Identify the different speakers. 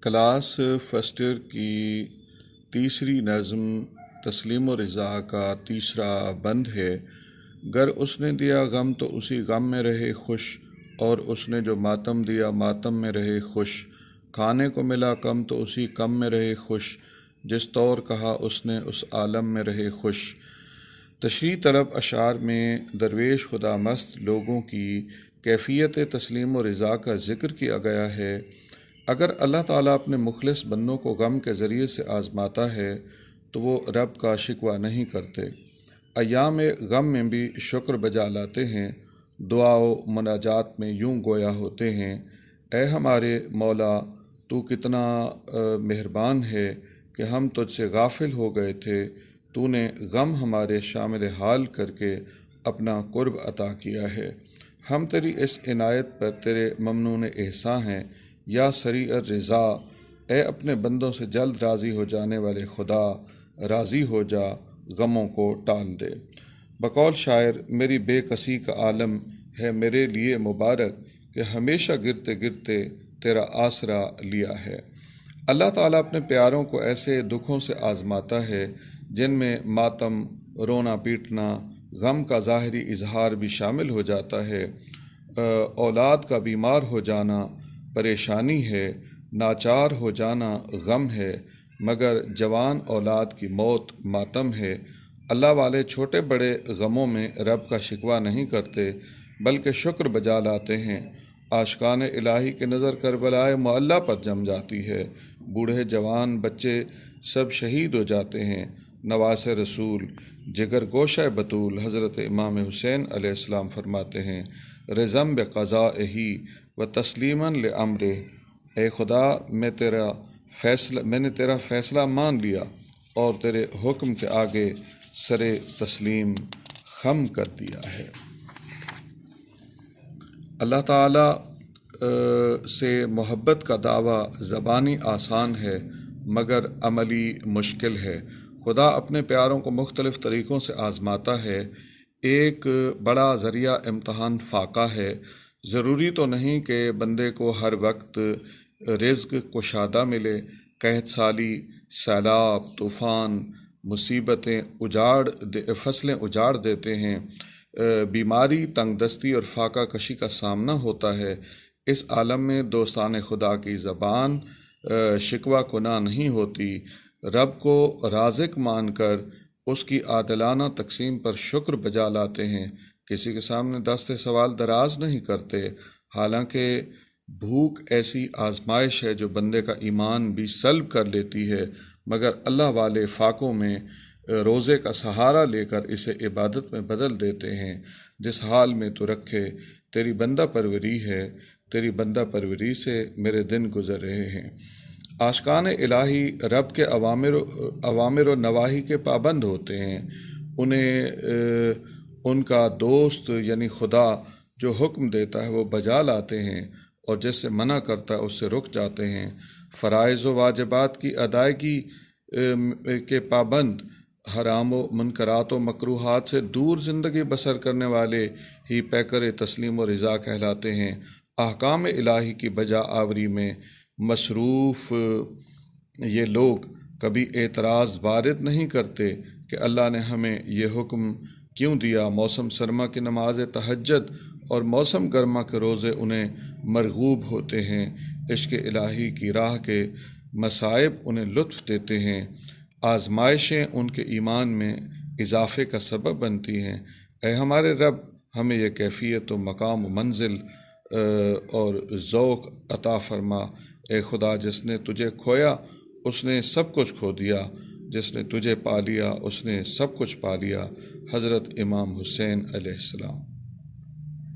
Speaker 1: Class first year کی تیسری نظم تسلیم و رضا کا تیسرا بند ہے۔ گر اس نے دیا غم تو اسی غم میں رہے خوش، اور اس نے جو ماتم دیا ماتم میں رہے خوش۔ کھانے کو ملا کم تو اسی کم میں رہے خوش، جس طور کہا اس نے اس عالم میں رہے خوش۔ تشریح طلب اشعار میں درویش خدا مست لوگوں کی کیفیت تسلیم و رضا کا ذکر کیا گیا ہے۔ اگر اللہ تعالیٰ اپنے مخلص بندوں کو غم کے ذریعے سے آزماتا ہے تو وہ رب کا شکوہ نہیں کرتے، ایام غم میں بھی شکر بجا لاتے ہیں، دعا و مناجات میں یوں گویا ہوتے ہیں: اے ہمارے مولا، تو کتنا مہربان ہے کہ ہم تجھ سے غافل ہو گئے تھے، تو نے غم ہمارے شامل حال کر کے اپنا قرب عطا کیا ہے۔ ہم تیری اس عنایت پر تیرے ممنون احسان ہیں۔ یا سریع الرضا، اے اپنے بندوں سے جلد راضی ہو جانے والے خدا، راضی ہو جا، غموں کو ٹال دے۔ بقول شاعر: میری بے کسی کا عالم ہے میرے لیے مبارک، کہ ہمیشہ گرتے گرتے تیرا آسرا لیا ہے۔ اللہ تعالیٰ اپنے پیاروں کو ایسے دکھوں سے آزماتا ہے جن میں ماتم، رونا پیٹنا، غم کا ظاہری اظہار بھی شامل ہو جاتا ہے۔ اولاد کا بیمار ہو جانا پریشانی ہے، ناچار ہو جانا غم ہے، مگر جوان اولاد کی موت ماتم ہے۔ اللہ والے چھوٹے بڑے غموں میں رب کا شکوہ نہیں کرتے، بلکہ شکر بجا لاتے ہیں۔ عاشقان الہی کی نظر کربلائے معلیٰ پر جم جاتی ہے، بوڑھے جوان بچے سب شہید ہو جاتے ہیں۔ نواس رسول جگر گوشہ بطول حضرت امام حسین علیہ السلام فرماتے ہیں: رضم بقضائہ و تسلیما لامرہ، اے خدا میں نے تیرا فیصلہ مان لیا اور تیرے حکم کے آگے سر تسلیم خم کر دیا ہے۔ اللہ تعالیٰ سے محبت کا دعویٰ زبانی آسان ہے مگر عملی مشکل ہے۔ خدا اپنے پیاروں کو مختلف طریقوں سے آزماتا ہے۔ ایک بڑا ذریعہ امتحان فاقہ ہے۔ ضروری تو نہیں کہ بندے کو ہر وقت رزق کشادہ ملے۔ قحط سالی، سیلاب، طوفان، مصیبتیں فصلیں اجاڑ دیتے ہیں، بیماری، تنگ دستی اور فاقہ کشی کا سامنا ہوتا ہے۔ اس عالم میں دوستان خدا کی زبان شکوہ کناں نہیں ہوتی۔ رب کو رازق مان کر اس کی عادلانہ تقسیم پر شکر بجا لاتے ہیں، کسی کے سامنے دست سوال دراز نہیں کرتے۔ حالانکہ بھوک ایسی آزمائش ہے جو بندے کا ایمان بھی سلب کر لیتی ہے، مگر اللہ والے فاقوں میں روزے کا سہارا لے کر اسے عبادت میں بدل دیتے ہیں۔ جس حال میں تو رکھے تیری بندہ پروری ہے، تیری بندہ پروری سے میرے دن گزر رہے ہیں۔ عاشقان الہی رب کے اوامر و نواہی کے پابند ہوتے ہیں۔ انہیں ان کا دوست یعنی خدا جو حکم دیتا ہے وہ بجا لاتے ہیں، اور جس سے منع کرتا ہے اس سے رک جاتے ہیں۔ فرائض و واجبات کی ادائیگی کے پابند، حرام و منکرات و مکروہات سے دور زندگی بسر کرنے والے ہی پیکر تسلیم و رضا کہلاتے ہیں۔ احکام الہی کی بجا آوری میں مصروف یہ لوگ کبھی اعتراض وارد نہیں کرتے کہ اللہ نے ہمیں یہ حکم کیوں دیا۔ موسم سرما کی نماز تہجد اور موسم گرما کے روزے انہیں مرغوب ہوتے ہیں۔ عشق الہی کی راہ کے مصائب انہیں لطف دیتے ہیں۔ آزمائشیں ان کے ایمان میں اضافے کا سبب بنتی ہیں۔ اے ہمارے رب، ہمیں یہ کیفیت و مقام و منزل اور ذوق عطا فرما۔ اے خدا، جس نے تجھے کھویا اس نے سب کچھ کھو دیا، جس نے تجھے پا لیا اس نے سب کچھ پا لیا۔ حضرت امام حسین علیہ السلام۔